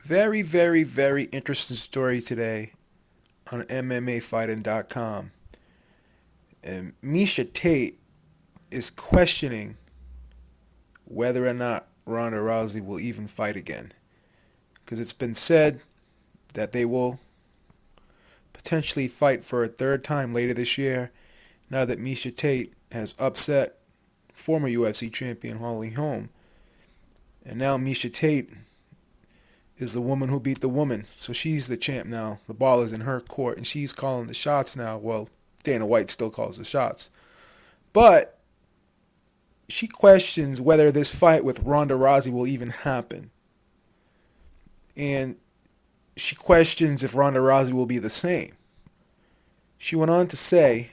Very, very, very interesting story today on MMAfighting.com. And Miesha Tate is questioning whether or not Ronda Rousey will even fight again. Because it's been said that they will potentially fight for a third time later this year now that Miesha Tate has upset former UFC champion Holly Holm. And now Miesha Tate is the woman who beat the woman. So she's the champ now. The ball is in her court, and she's calling the shots now. Well, Dana White still calls the shots. But she questions whether this fight with Ronda Rousey will even happen. And she questions if Ronda Rousey will be the same. She went on to say,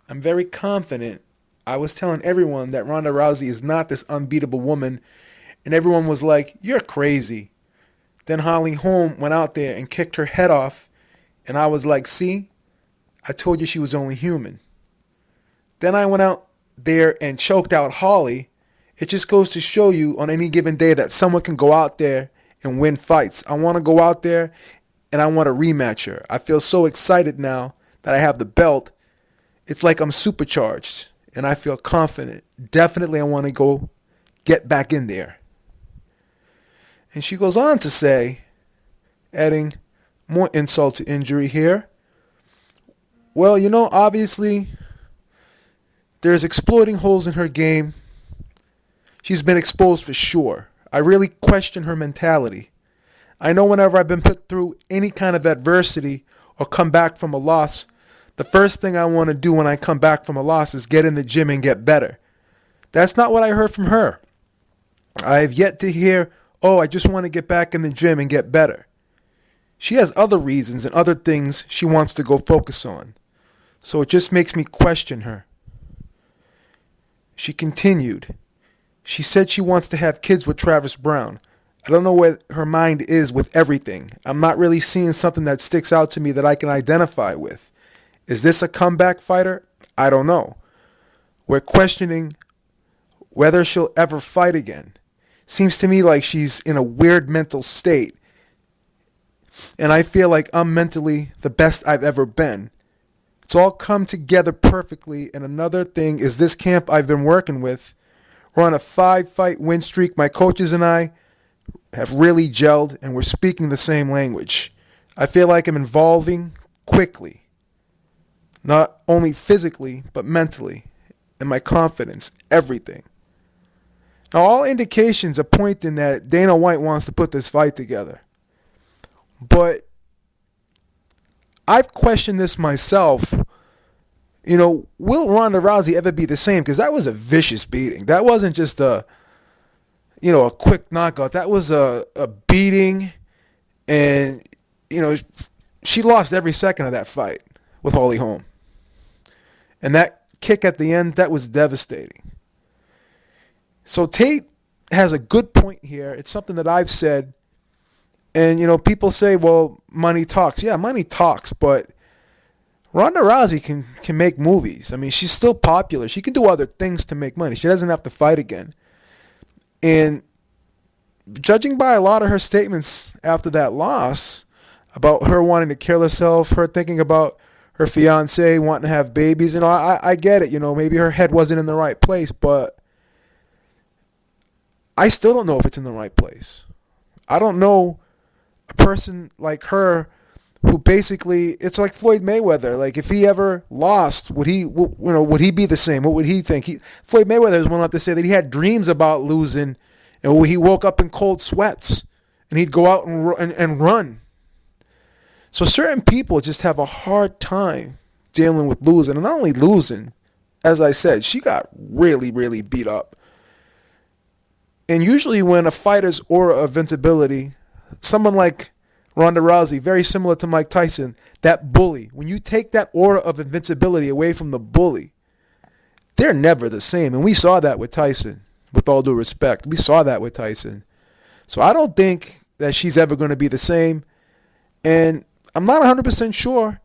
I'm very confident. I was telling everyone that Ronda Rousey is not this unbeatable woman, and everyone was like, you're crazy. Then Holly Holm went out there and kicked her head off, and I was like, see, I told you she was only human. Then I went out there and choked out Holly. It just goes to show you on any given day that someone can go out there and win fights. I want to go out there and I want to rematch her. I feel so excited now that I have the belt. It's like I'm supercharged and I feel confident. Definitely I want to go get back in there. And she goes on to say, adding more insult to injury here, well, obviously there's exploiting holes in her game. She's been exposed for sure. I really question her mentality. I know whenever I've been put through any kind of adversity or come back from a loss, the first thing I want to do when I come back from a loss is get in the gym and get better. That's not what I heard from her. I have yet to hear, I just want to get back in the gym and get better. She has other reasons and other things she wants to go focus on. So it just makes me question her. She continued. She said she wants to have kids with Travis Brown. I don't know where her mind is with everything. I'm not really seeing something that sticks out to me that I can identify with. Is this a comeback fighter? I don't know. We're questioning whether she'll ever fight again. Seems to me like she's in a weird mental state. And I feel like I'm mentally the best I've ever been. It's all come together perfectly. And another thing is this camp I've been working with. We're on a 5-fight win streak. My coaches and I have really gelled and we're speaking the same language. I feel like I'm evolving quickly. Not only physically, but mentally. And my confidence, everything. Now, all indications are pointing that Dana White wants to put this fight together. But I've questioned this myself. Will Ronda Rousey ever be the same? Because that was a vicious beating. That wasn't just a quick knockout. That was a beating. And, she lost every second of that fight with Holly Holm. And that kick at the end, that was devastating. So Tate has a good point here. It's something that I've said. And, people say, well, money talks. Yeah, money talks, but Ronda Rousey can make movies. I mean, she's still popular. She can do other things to make money. She doesn't have to fight again. And judging by a lot of her statements after that loss about her wanting to kill herself, her thinking about her fiance wanting to have babies, I get it. Maybe her head wasn't in the right place, but I still don't know if it's in the right place. I don't know a person like her who basically, it's like Floyd Mayweather. Like if he ever lost, would he be the same? What would he think? Floyd Mayweather is one out to say that he had dreams about losing, and he woke up in cold sweats, and he'd go out and run. So certain people just have a hard time dealing with losing, and not only losing, as I said, she got really, really beat up. And usually when a fighter's aura of invincibility, someone like Ronda Rousey, very similar to Mike Tyson, that bully, when you take that aura of invincibility away from the bully, they're never the same. And we saw that with Tyson, with all due respect. We saw that with Tyson. So I don't think that she's ever going to be the same. And I'm not 100% sure.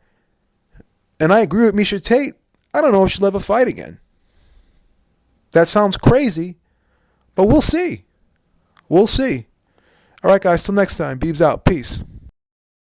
And I agree with Miesha Tate. I don't know if she'll ever fight again. That sounds crazy, but we'll see. We'll see. Alright guys, till next time. Beebs out. Peace.